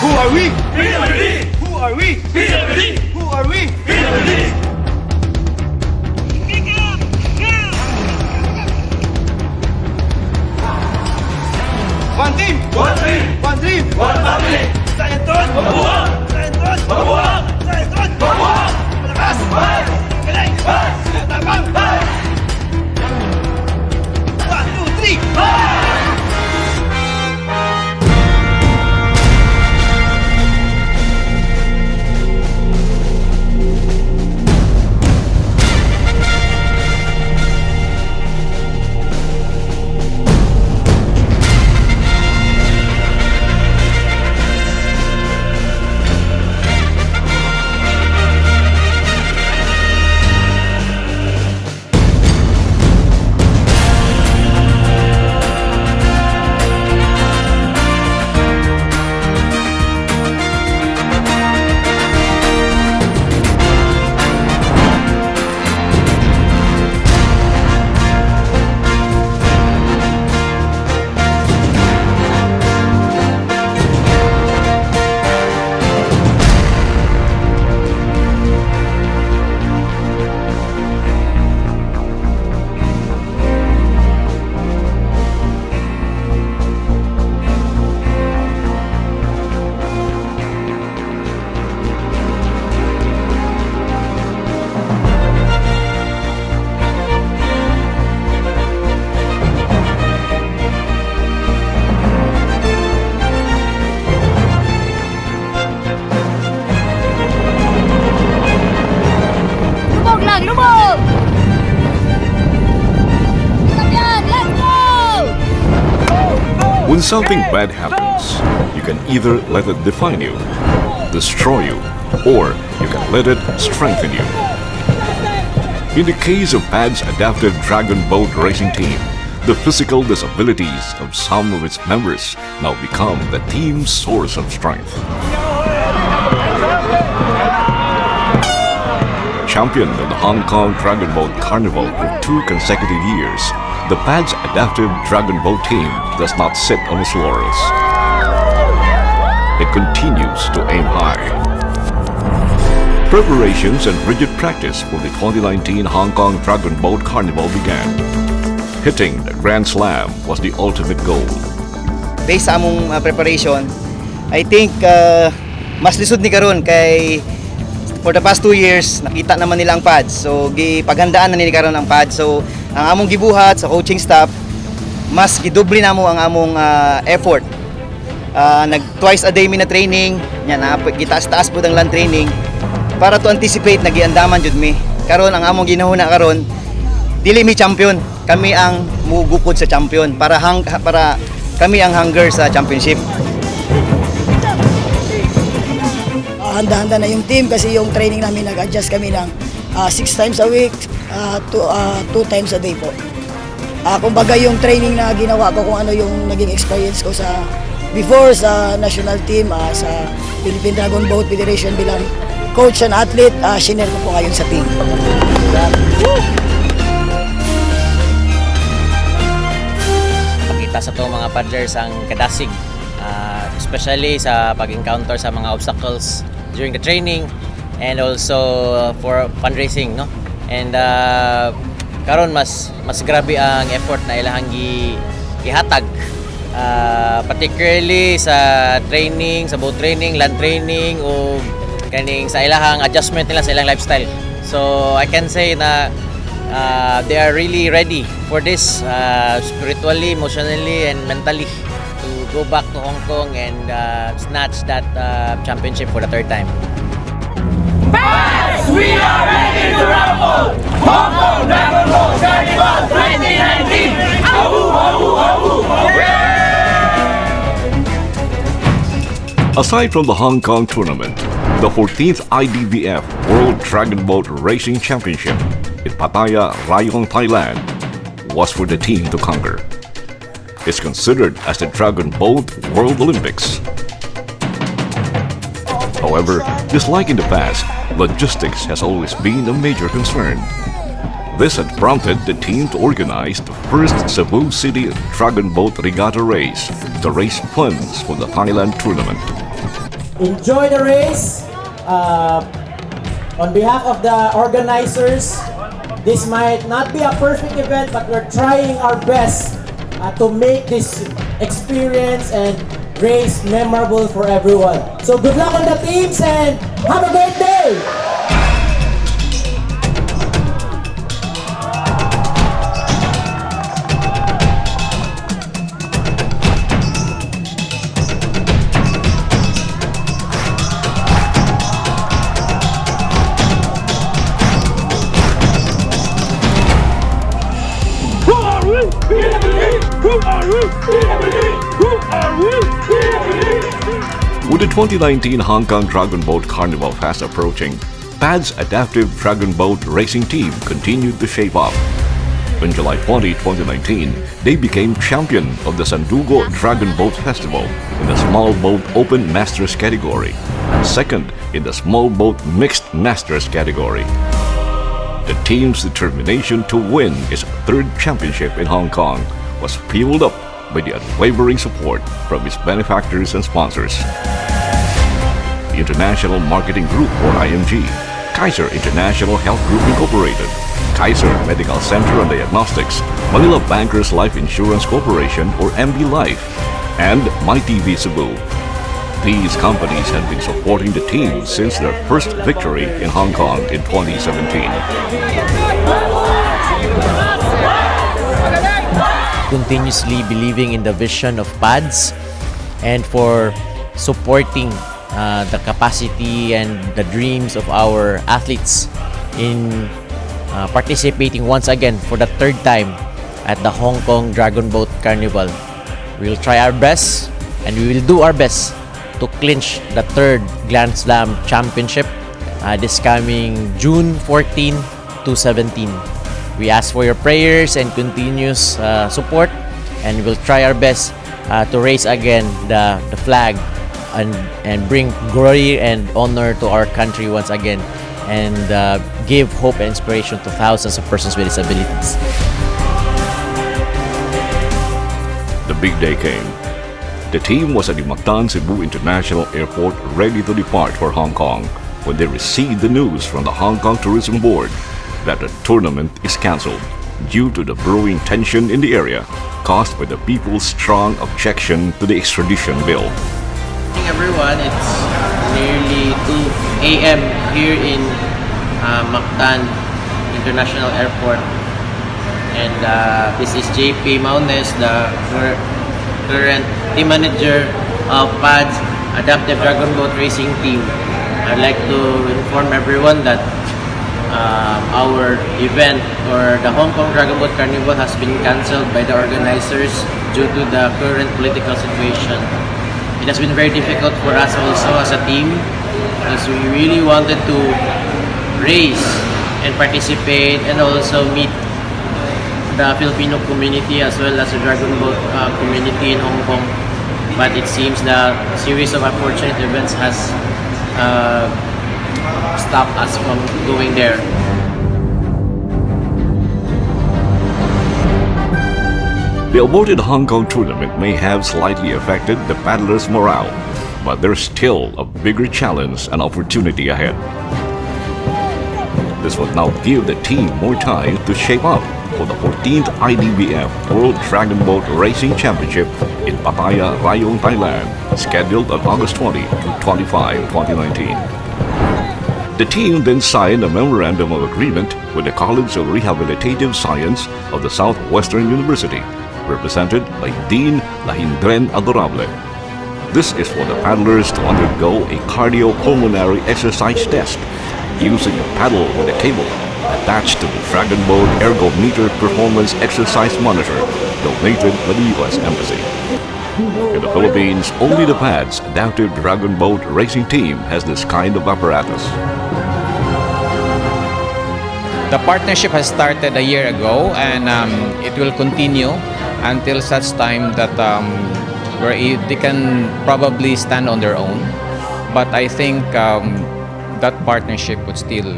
Who are we? PWD! Who are we? PWD! Who are we? PWD! One team! One team! One dream! One family! Sa entron! Mabuhay! Sa entron! Mabuhay! Sa entron! Mabuhay! Malakas! Hey! Galing! Hey! Tapang! Hey! 1, 2, 3! Hey! Lubog! Let's go! When something bad happens, you can either let it define you, destroy you, or you can let it strengthen you. In the case of PAD's adaptive Dragonboat racing team, the physical disabilities of some of its members now become the team's source of strength. Champion of the Hong Kong Dragonboat Carnival for 2 consecutive years, the PAD's adaptive Dragonboat team does not sit on its laurels. It continues to aim high. Preparations and rigid practice for the 2019 Hong Kong Dragonboat Carnival began. Hitting the Grand Slam was the ultimate goal. Based sa among preparation, I think mas lisod ni karon kay for the past 2 years nakita naman nila ang pads. So gipaghandaan na nila karon ang pads. So ang among gibuhat sa coaching staff mas gidoble namo ang among effort. Nag twice a day mi na training, nya na gitaas-taas pud ang land training para to anticipate nagiandaman jud mi. Karon ang among ginahuna karon dili mi champion, kami ang mugukod sa champion para kami ang hunger sa championship. Handa-handa na yung team kasi yung training namin nag-adjust kami ng 6 times a week, 2 times a day po. Kumbaga yung training na ginawa ko kung ano yung naging experience ko sa before sa national team, sa Philippine Paradragon Federation bilang coach and athlete, shinare ko po ngayon sa team. Pakita sa to mga paddlers ang kadasig, especially sa pag-encounter sa mga obstacles during the training and also for fundraising, no? And karon mas grabe ang effort na ilahang gihatag, particularly sa training, sa boat training, land training o kaning sa ilahang adjustment nila sa ilang lifestyle. So I can say na they are really ready for this, spiritually, emotionally and mentally, to go back to Hong Kong and snatch that championship for the 3rd time. Pads! We are ready to rumble! Hong Kong Dragonboat Carnival 2019! Awu, awu, awu! Aside from the Hong Kong tournament, the 14th IDBF World Dragonboat Racing Championship in Pattaya-Rayung, Thailand, was for the team to conquer. It's considered as the Dragonboat World Olympics. However, just like in the past, logistics has always been a major concern. This had prompted the team to organize the first Cebu City Dragonboat Regatta race to raise funds for the Thailand tournament. enjoy the race. On behalf of the organizers, this might not be a perfect event, but we're trying our best to make this experience and race memorable for everyone. So good luck on the teams and have a great day! With the 2019 Hong Kong Dragonboat Carnival fast approaching, PAD's adaptive Dragonboat racing team continued to shape up. On July 20, 2019, they became champion of the Sandugo Dragonboat Festival in the small boat open masters category, and second in the small boat mixed masters category. The team's determination to win its third championship in Hong Kong was fueled up by the unwavering support from its benefactors and sponsors. The International Marketing Group, or IMG, Kaiser International Health Group Incorporated, Kaiser Medical Center and Diagnostics, Manila Bankers Life Insurance Corporation, or MB Life, and MyTV Cebu. These companies had been supporting the team since their first victory in Hong Kong in 2017. Continuously believing in the vision of PADS and for supporting the capacity and the dreams of our athletes in participating once again for the third time at the Hong Kong Dragonboat Carnival. We will try our best and we will do our best to clinch the third Grand Slam Championship this coming June 14 to 17. We ask for your prayers and continuous support, and we'll try our best to raise again the flag and bring glory and honor to our country once again, and give hope and inspiration to thousands of persons with disabilities. The big day came. The team was at the Mactan Cebu International Airport ready to depart for Hong Kong when they received the news from the Hong Kong Tourism Board that the tournament is cancelled due to the brewing tension in the area caused by the people's strong objection to the extradition bill. Good morning, everyone. It's nearly 2 a.m. here in Mactan International Airport, and this is JP Maunes, the current team manager of PAD's Adaptive Dragonboat Racing Team. I'd like to inform everyone that our event, or the Hong Kong Dragonboat Carnival, has been cancelled by the organizers due to the current political situation. It has been very difficult for us also as a team, because we really wanted to race and participate and also meet the Filipino community as well as the Dragonboat community in Hong Kong. But it seems the series of unfortunate events has stopped us from going there. The aborted Hong Kong tournament may have slightly affected the paddlers' morale, but there's still a bigger challenge and opportunity ahead. This will now give the team more time to shape up for the 14th IDBF World Dragonboat Racing Championship in Pattaya-Rayung, Thailand, scheduled on August 20 to 25, 2019. The team then signed a memorandum of agreement with the College of Rehabilitative Science of the Southwestern University, represented by Dean Lahindren Adorable. This is for the paddlers to undergo a cardiopulmonary exercise test using a paddle with a cable attached to the Dragonboat Ergometer Performance Exercise Monitor donated by the U.S. Embassy. In the Philippines, only the PAD's Adaptive Dragonboat Racing Team has this kind of apparatus. The partnership has started a year ago, and it will continue until such time that they can probably stand on their own. But I think that partnership would still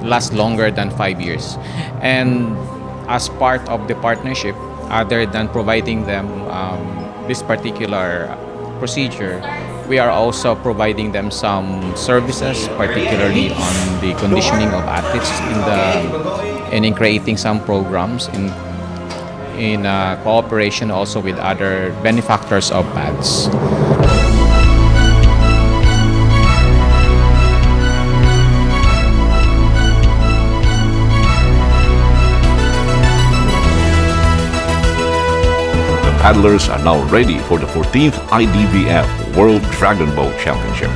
last longer than 5 years. And as part of the partnership, other than providing them this particular procedure, we are also providing them some services, particularly on the conditioning of athletes and in creating some programs in cooperation also with other benefactors of pads. Paddlers are now ready for the 14th IDBF World Dragonboat Championship.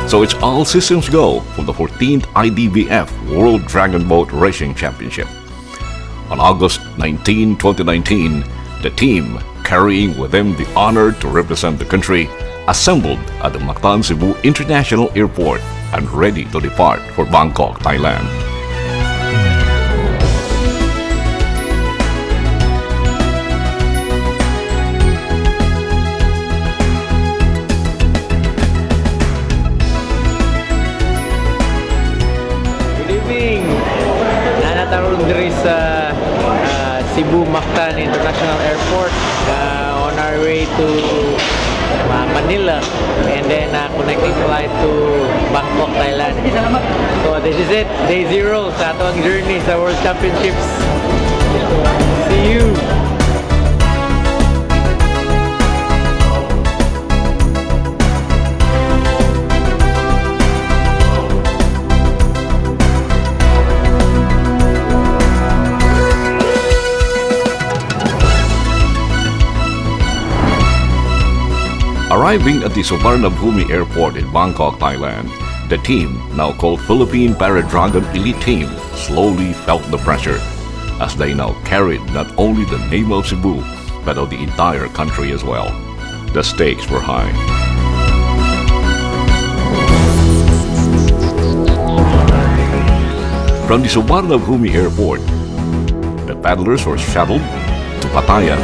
So it's all systems go for the 14th IDBF World Dragonboat Racing Championship. On August 19, 2019, the team, carrying with them the honor to represent the country, assembled at the Mactan Cebu International Airport and ready to depart for Bangkok, Thailand. Sa Cebu Mactan International Airport on our way to Manila and then connecting flight to Bangkok, Thailand. So this is it, day 0 sa atong journey sa World Championships. See you! Arriving at the Suvarnabhumi Airport in Bangkok, Thailand, the team, now called Philippine Paradragon Elite Team, slowly felt the pressure as they now carried not only the name of Cebu, but of the entire country as well. The stakes were high. From the Suvarnabhumi Airport, the paddlers were shuttled to Pattaya.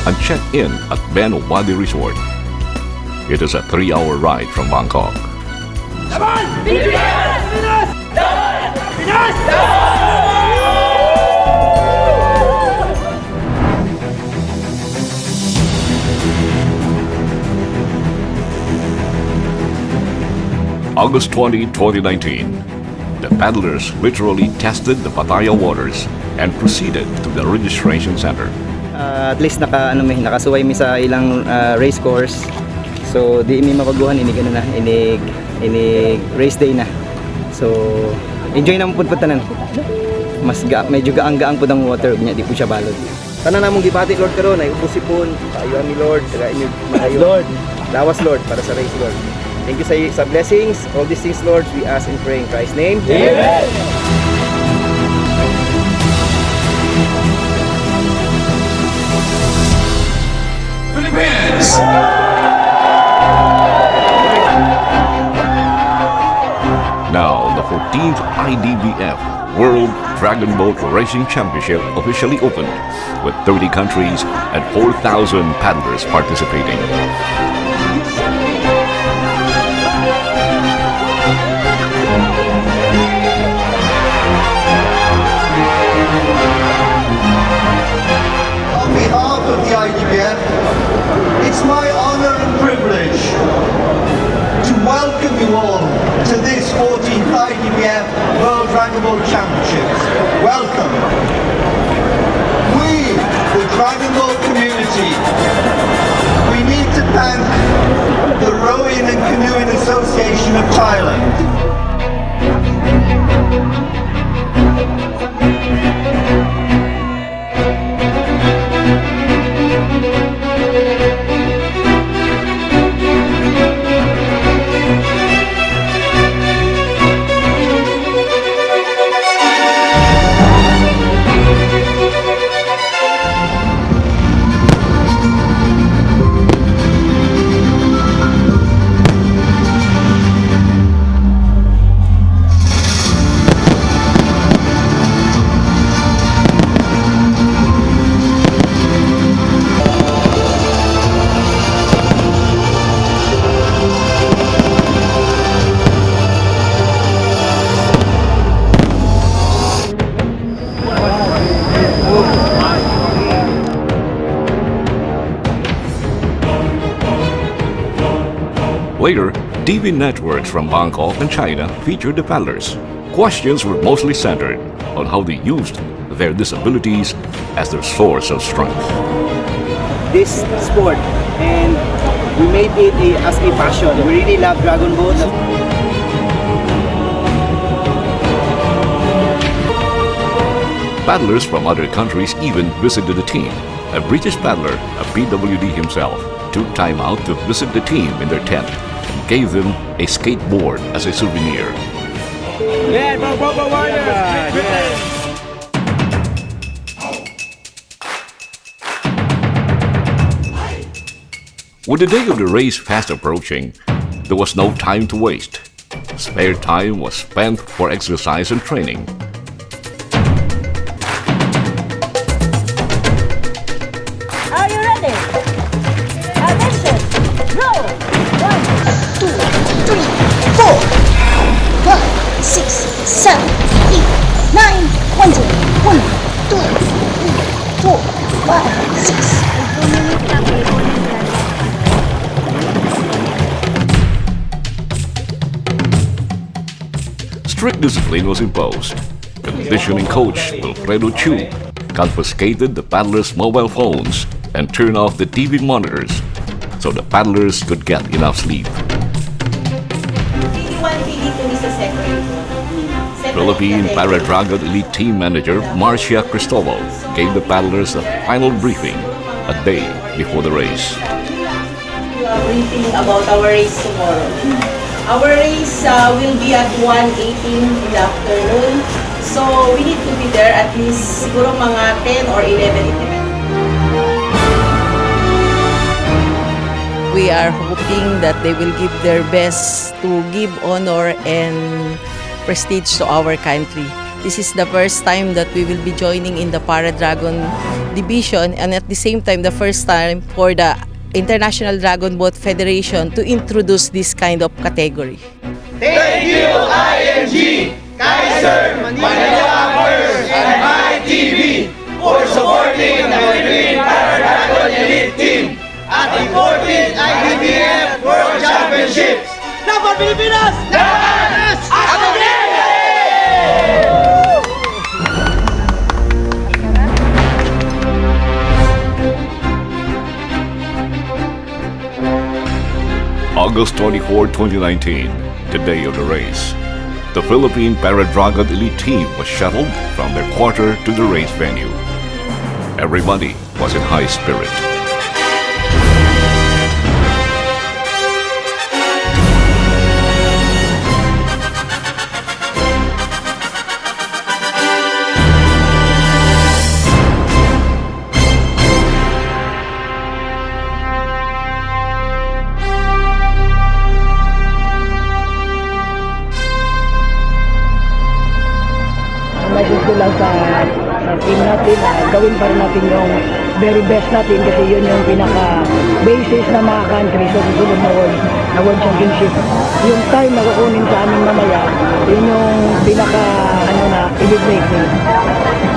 And check in at Ben Wadi Resort. It is a 3-hour ride from Bangkok. August 20, 2019, the paddlers literally tested the Pattaya waters and proceeded to the registration center. At least nakasuway mi sa ilang race course. So di mi mapaguhan inig race day na. So enjoy na mo pud tanan. Medyo gaang-gaang pud ang water nya di po siya balod. Tanan namong gibati Lord karon ay ubusipon kaayo mi Lord, taga inyo maayo. Lord, lawas Lord para sa race Lord. Thank you sa blessings. All these things Lord we ask and pray in Christ's name. Amen. Philippines! Now, the 14th IDBF World Dragonboat Racing Championship officially opened, with 30 countries and 4,000 paddlers participating. On behalf of the IDBF, it's my honor and privilege to welcome you all to this 14th IDBF World Dragonboat Championships. Welcome. We, the Dragonboat community, we need to thank the Rowing and Canoeing Association of Thailand. TV networks from Bangkok and China featured the paddlers. Questions were mostly centered on how they used their disabilities as their source of strength. This sport, and we made it as a passion. We really love Dragonboat. Paddlers from other countries even visited the team. A British paddler, a PWD himself, took time out to visit the team in their tent and gave them a skateboard as a souvenir. With the day of the race fast approaching, there was no time to waste. Spare time was spent for exercise and training. Are you ready? Attention! Go! 1, 2, 3, 4, 5, 6, 7, 8, 9, 1, 2, 3, 4, 5, 6. Strict discipline was imposed. Conditioning coach Wilfredo Chu confiscated the paddlers' mobile phones and turned off the TV monitors so the paddlers could get enough sleep. Philippine Paradragon Elite Team Manager Marcia Cristobal gave the paddlers a final briefing a day before the race. Briefing about our race tomorrow. Our race will be at 1:18 in the afternoon. So we need to be there at least siguro mga 10 or 11. We are hoping that they will give their best to give honor and prestige to our country. This is the first time that we will be joining in the Paradragon division, and at the same time the first time for the International Dragonboat Federation to introduce this kind of category. Thank you, IMG, Kaiser, Manila First, and MyTV for supporting the Philippine Paradragon Elite Team at the 14th IDBF World Championships. Laban Pilipinas! Laban! Ako din! August 24, 2019, the day of the race. The Philippine Paradragon Elite Team was shuttled from their quarter to the race venue. Everybody was in high spirit. Gusto lang sa team natin, gawin pa rin natin yung very best natin kasi yun yung pinaka-basis na mga country sa susunod na World Championship. Yung time na kukunin sa amin mamaya, yun yung pinaka-i-break.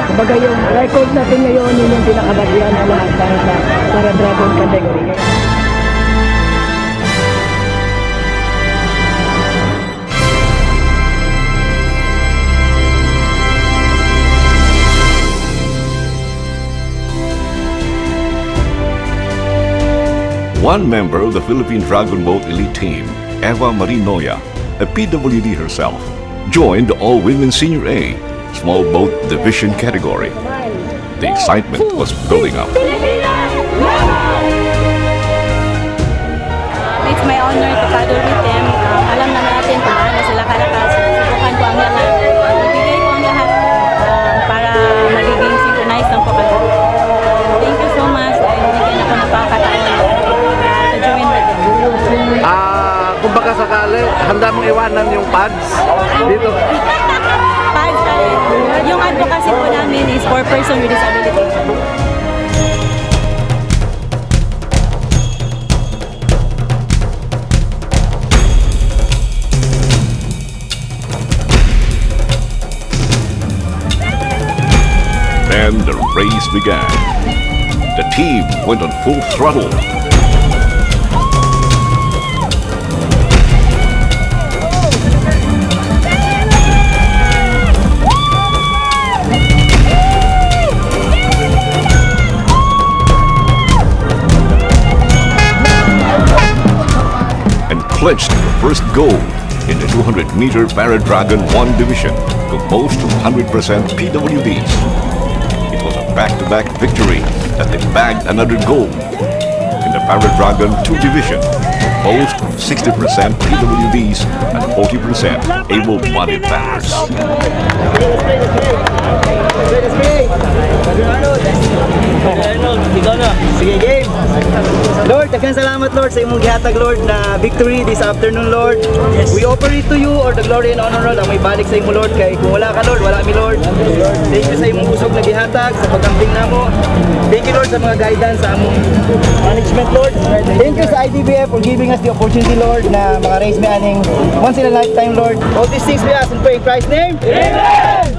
Kumbaga yung record natin ngayon, yun yung pinaka-basihan na lahat para sa Paradragon category. One member of the Philippine Dragonboat Elite Team, Eva Marinoya, a PWD herself, joined the all-women Senior A small boat division category. The excitement was building up. It's my honor to paddle with them. Alam na natin kung paano sila kalakas. Subukan ko ang lahat. Ibigay ko ang lahat para magiging synchronized ang pakalo. Thank you so much dahil bigyan ako ng pagkakataon to join with them. Kung baka sakali, handa mong iwanan yung pads dito. Pads pa rin. Yung advocacy po namin is for person with disability. Then the race began. The team went on full throttle. clinched the first gold in the 200-meter Paradragon 1 division to boast of 100% PWDs. It was a back-to-back victory that they bagged another gold in the Paradragon 2 division, boast of 60% PWDs and 40% able-bodied paddlers. Sige, game. Lord, daghang salamat Lord sa imong gihatag Lord na victory this afternoon Lord. We offer it to you or the glory and honor Lord ang may balik sa imo Lord kay kung wala ka Lord, wala mi Lord. Thank you sa imong usog na gihatag sa pagamping namo. Thank you Lord sa mga guidance sa among management Lord. Thank you sa IDBF for giving us the opportunity Lord na maka-raise mi aning once in a lifetime Lord. All these things we ask in praying Christ's name. Amen.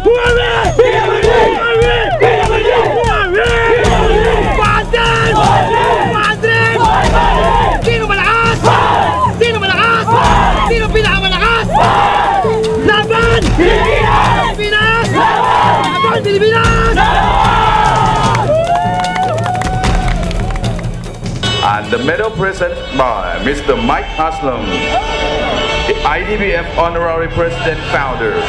Sino malakas? Sino malakas? Sino pinakamalakas? Laban! Pilipinas! Laban! Pilipinas! And the medal present by Mr. Mike Haslam, the IDBF Honorary President Founder.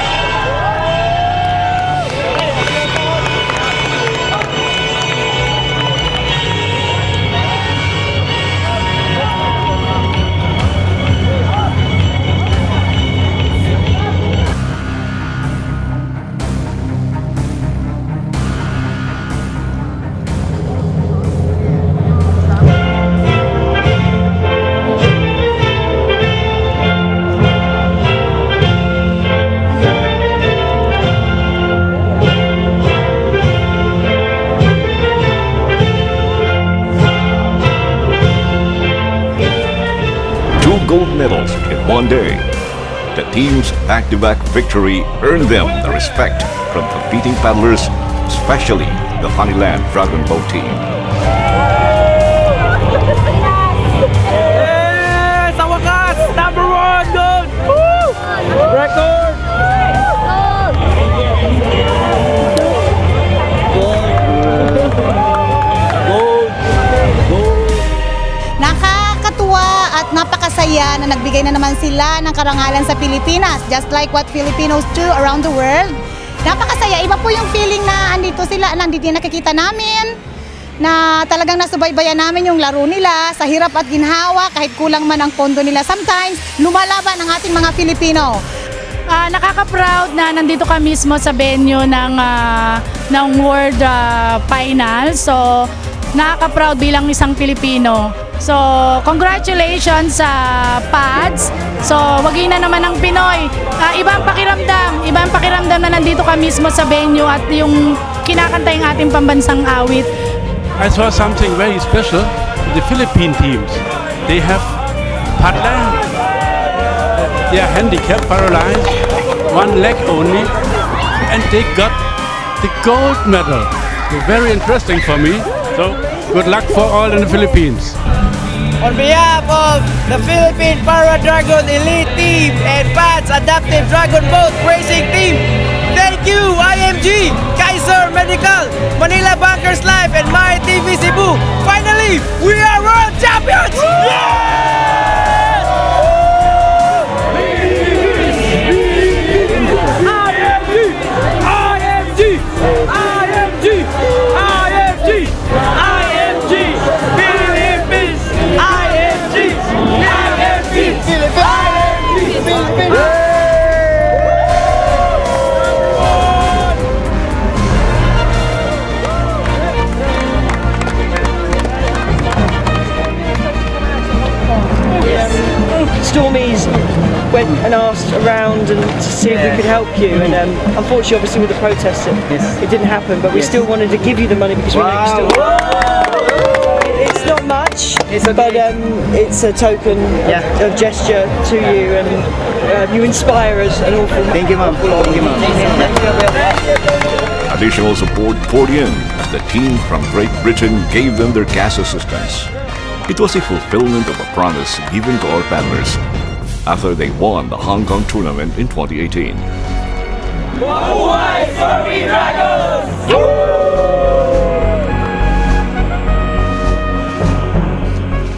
Gold medals in one day. The team's back-to-back victory earned them the respect from competing paddlers, especially the Thailand Dragonboat team. Sa wakas! Number 1 gold! Woo! Record! Nakakatuwa at napakasaya na nagbigay na naman sila ng karangalan sa Pilipinas, just like what Filipinos do around the world. Napakasaya, iba po yung feeling na andito sila, nandito nakikita namin, na talagang nasubaybayan namin yung laro nila sa hirap at ginhawa, kahit kulang man ang pondo nila. Sometimes, lumalaban ang ating mga Pilipino. Nakaka-proud na nandito ka mismo sa venue ng World Final. So, nakaka-proud bilang isang Pilipino. So, congratulations sa PADS. So, wagi na naman ang Pinoy. Ibang pakiramdam na nandito ka mismo sa venue at yung kinakanta yung ating pambansang awit. I saw something very special with the Philippine teams. They have paddler, they are handicapped, paralyzed, one leg only, and they got the gold medal. So very interesting for me. So good luck for all in the Philippines. On behalf of the Philippine Paradragon Elite Team and PATS Adaptive Dragonboat Racing Team, thank you IMG, Kaiser Medical, Manila Bankers Life, and MyTV Cebu. Finally, we are world champions! Stormies went and asked around and to see if we could help you, and unfortunately, obviously with the protests, it didn't happen. But we still wanted to give you the money because we know you still. It's not much, but it's a token of gesture to you, and you inspire us an awful lot. Thank you, ma'am. Thank you, ma'am. Additional support poured in as the team from Great Britain gave them their gas assistance. It was a fulfillment of a promise given to our paddlers after they won the Hong Kong tournament in 2018. Mabuhay Philippine Dragons!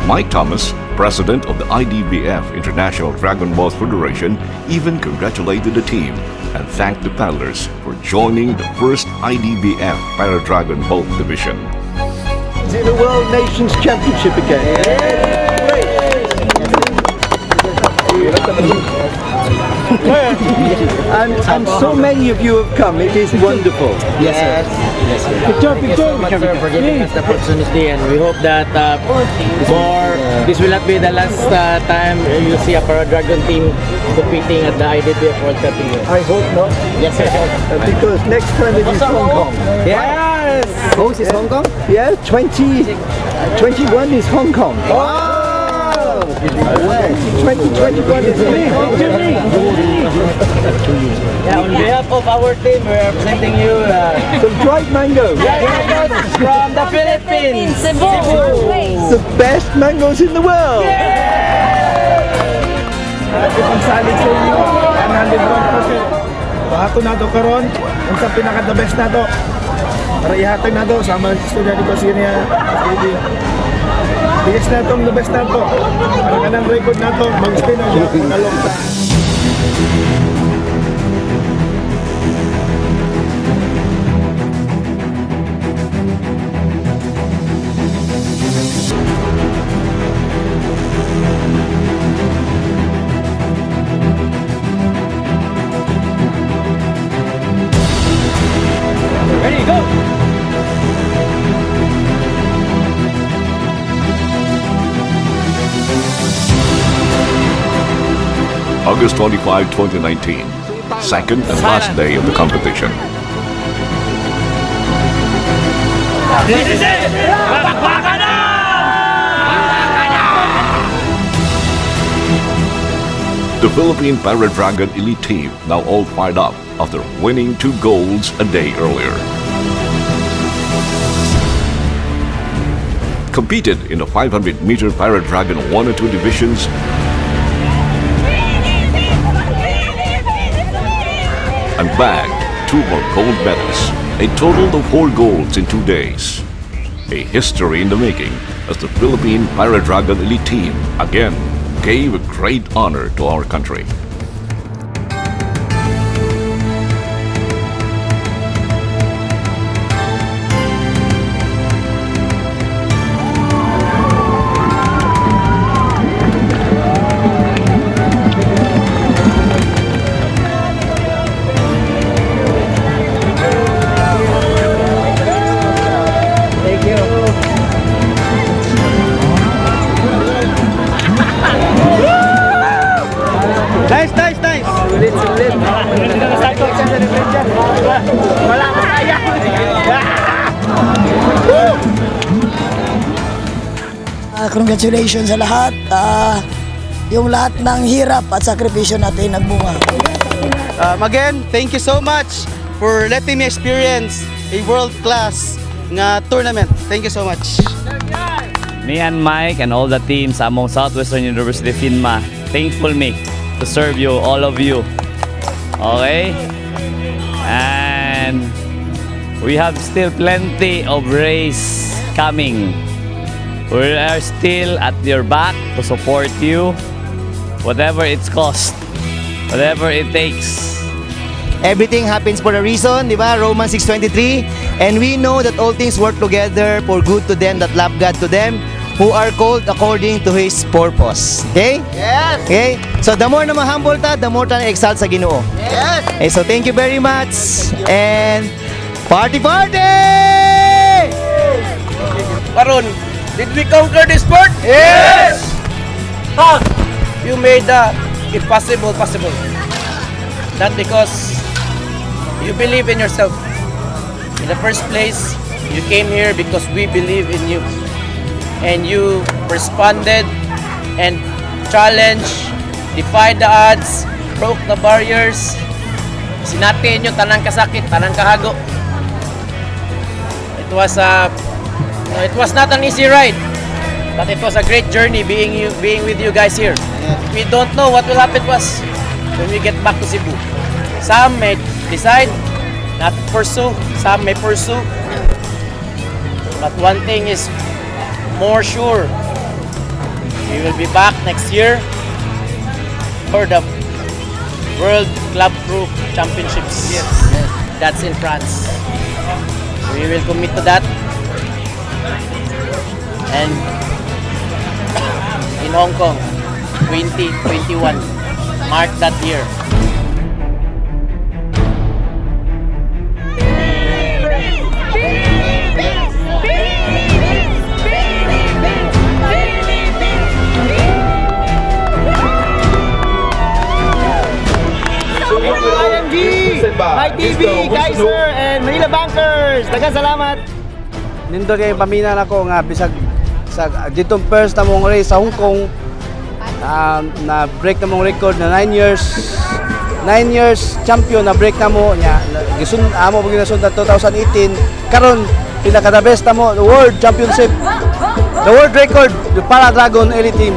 Mike Thomas president of the IDBF International Dragonboat Federation even congratulated the team and thanked the paddlers for joining the first IDBF Paradragon boat division. Is it the World Nations Championship again? And so many of you have come. It is wonderful. Yes. Good job, good job. Thank you so much, sir, for giving us the opportunity, and we hope that this will not be the last time you see a Paradragon team competing at the IDBF World Cup in I hope not. Yes, sir. Because next time it is Hong Kong. Yes. Host is Hong Kong? Yeah, 2021 is Hong Kong. Wow! 2021 is Hong Kong. Yeah, on behalf of our team, we are presenting you some dried mango. From the Philippines, Cebu. The best mangoes in the world. Ipagsalig sa inyo, 101%. Bahato na ito karon, ang sa pinaka-the best na ito. Para ihatag na ito, sama sa studyante ko siya biggest na itong the best na ito. Para kanang record na ito, mag-stay na siya, magalong sa. Ready, go! August 25, 2019, second and last day of the competition. This is it! Bakbakan na! The Philippine Paradragon elite team now all fired up after winning 2 golds a day earlier. Competed in the 500-meter Paradragon 1 and 2 divisions, and bagged 2 more gold medals, a total of 4 golds in 2 days. A history in the making, as the Philippine Paradragon elite team again gave a great honor to our country. Nice! Ulit. Wala ka kaya! Congratulations sa lahat. Yung lahat ng hirap at sakripisyo natin nagbunga. Again, thank you so much for letting me experience a world-class nga tournament. Thank you so much. Me and Mike and all the teams among Southwestern University FINMA thankful me to serve you, all of you. Okay? And we have still plenty of race coming. We are still at your back to support you, whatever it's cost, whatever it takes. Everything happens for a reason, di ba? Romans 6:23. And we know that all things work together for good to them that love God, to them who are called according to His purpose. Okay? Yes! Okay? So the more na ma-humble ta, the more ta na-exalt sa Ginoo. Yes! Okay, so thank you very much. And party! Karon, did we conquer this sport? Yes! Ha! You made the impossible possible. Not because you believe in yourself. In the first place, you came here because we believe in you. And you responded and challenged, defied the odds, broke the barriers. Sinati inyo tanang kasakit, tanang kahago. It was not an easy ride, but it was a great journey being with you guys here. We don't know what will happen to us when we get back to Cebu. Some may decide not to pursue, some may pursue. But one thing is more sure, We will be back next year for the World Club Crew Championships. Yes. That's in France. We will commit to that. And in Hong Kong, 2021. Mark that year. MyTV, Kaiser, and Manila Bankers. Daghang salamat. Nindot kay pamina nako nga bisag sa ditong first na mong race sa Hong Kong na break na mong record na 9 years champion na break na mo nya gisun amo pag ginasundan 2018 karon pinaka the best na mo the world championship, the world record, the Paradragon Elite Team.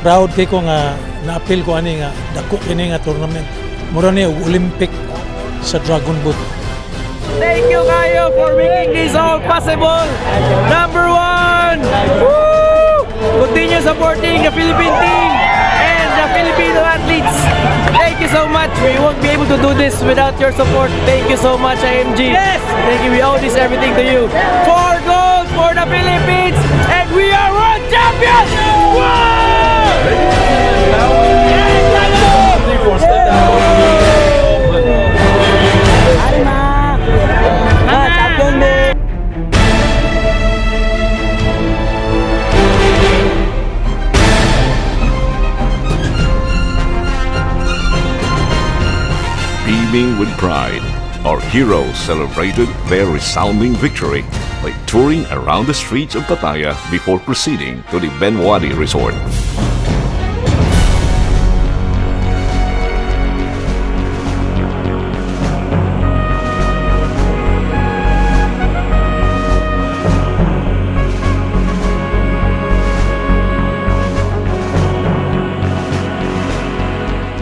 Proud kay ko nga na-appeal ko ani nga dako kini nga tournament. Mura ni Olympic sa Dragonboat. Thank you kayo for making this all possible. Number 1. Woo! Continue supporting the Philippine team and the Filipino athletes. Thank you so much. We won't be able to do this without your support. Thank you so much, IMG. Yes! Thank you. We owe this everything to you. 4 gold for the Philippines and we are world champions! Beaming with pride, our heroes celebrated their resounding victory by touring around the streets of Pattaya before proceeding to the Benwadi Resort.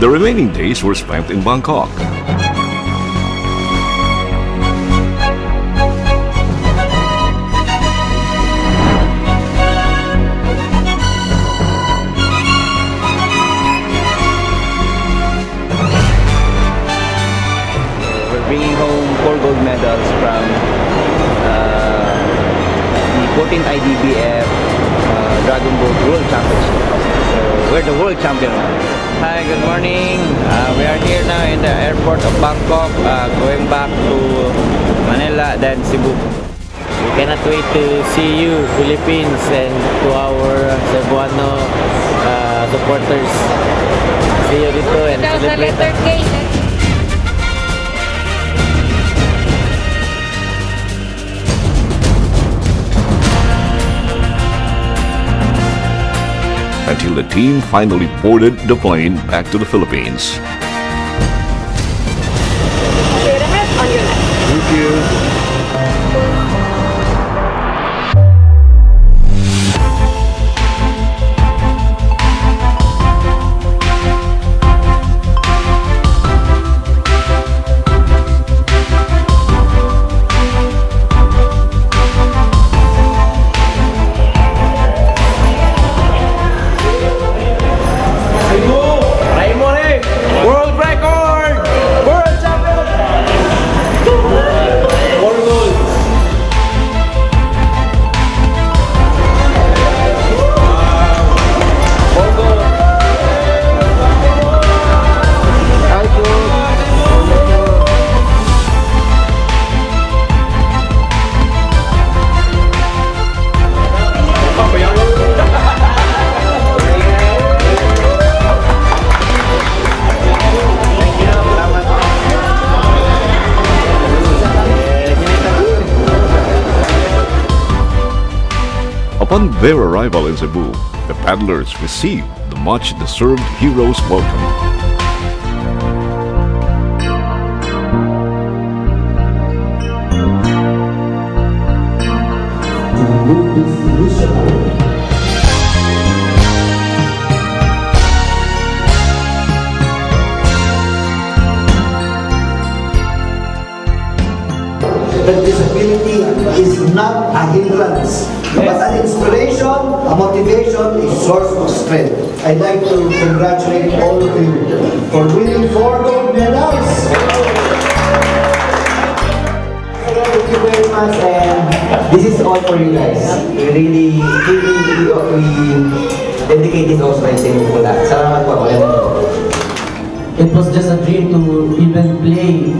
The remaining days were spent in Bangkok. We're bringing home 4 gold medals from the 14th IDBF Dragonboat World Championship. So we're the world champion now. Hi, good morning. We are here now in the airport of Bangkok, going back to Manila, then Cebu. We cannot wait to see you, Philippines, and to our Cebuano supporters. See you dito and celebrate. Until the team finally boarded the plane back to the Philippines. Thank you. World record! World champion! 4 gold! Upon their arrival in Cebu, the paddlers received the much-deserved hero's welcome. that disability is not a hindrance, but an inspiration, a motivation, a source of strength. I'd like to congratulate all of you for winning 4 gold medals. Thank you very much, and this is all for you guys. We really dedicate this also sa inyo po lahat. Salamat po. It was just a dream to even play,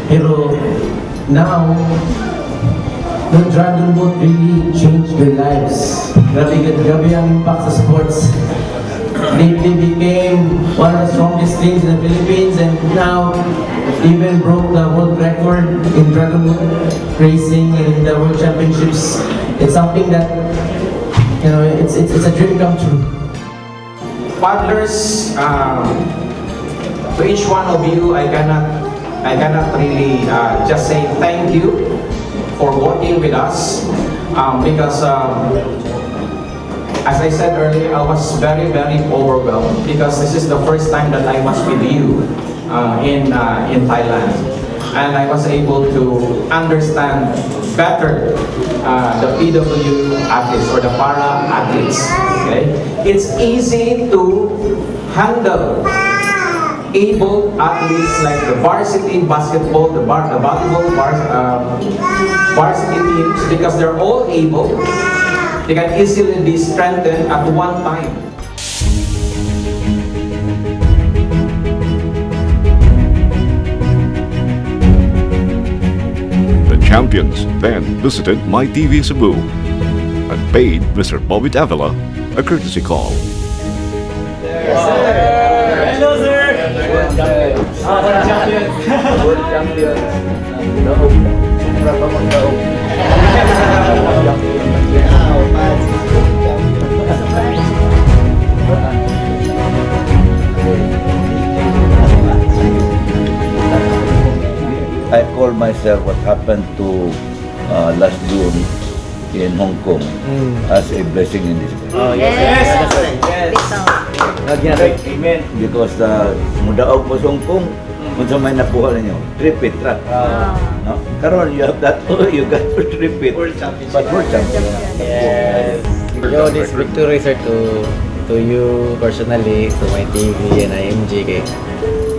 pero now the Dragonboat really changed their lives. Grabe ang impact sa sports. They became one of the strongest teams in the Philippines, and now even broke the world record in Dragonboat racing and in the World Championships. It's something that, you know, it's a dream come true. Paddlers, to each one of you, I cannot really just say thank you for working with us, because as I said earlier, I was very overwhelmed because this is the first time that I was with you in Thailand, and I was able to understand better the PW athletes or the para athletes. Okay, it's easy to handle able athletes like the varsity basketball, the volleyball varsity teams, because they're all able. They can easily be strengthened at one time. The champions then visited MyTV Cebu and paid Mr. Bobby Davila a courtesy call. Yes, sir. Hello, sir. World champions. World champions. I call myself what happened to last June in Hong Kong as a blessing in disguise. Oh, yes. Amen. Because mudaog mo sa Hong Kong, kung sa may nakuha ninyo, tripit track. No? Karon, you have that, you got to tripit. World champion. But world champion. Yes. Yo, this victory, sir, to you personally, to my TV and IMG. Kay,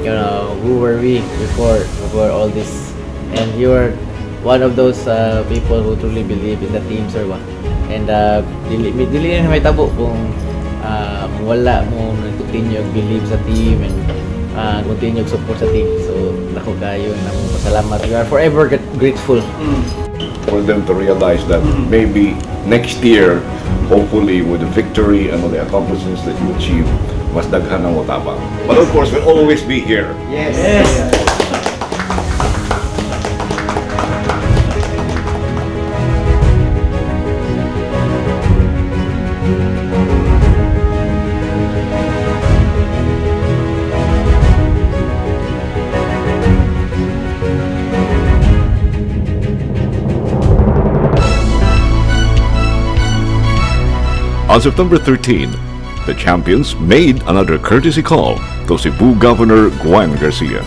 you know, who were we before all this? And you were one of those people who truly believe in the team, sir, ba? And dili na may tabo kung wala mo continue believe sa team and continue support sa team. So, nako kayo na mo pasalamat. We are forever grateful. For them to realize that maybe next year, hopefully with the victory and all the accomplishments that you achieve, mas daghan ang wataba. But of course, we'll always be here. Yes. On September 13, the champions made another courtesy call to Cebu Governor Gwen Garcia.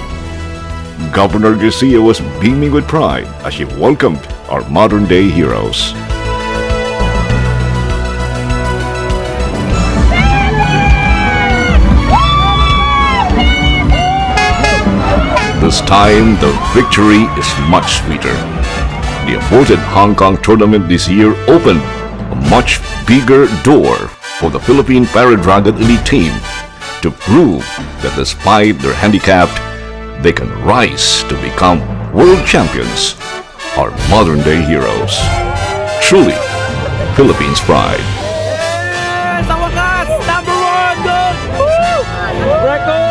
Governor Garcia was beaming with pride as she welcomed our modern-day heroes. This time, the victory is much sweeter. The aborted Hong Kong tournament this year opened a much bigger door for the Philippine Paradragon elite team to prove that despite their handicap, they can rise to become world champions, our modern-day heroes. Truly, Philippines pride. Sa wakas, number 1 gold! Woo! Record!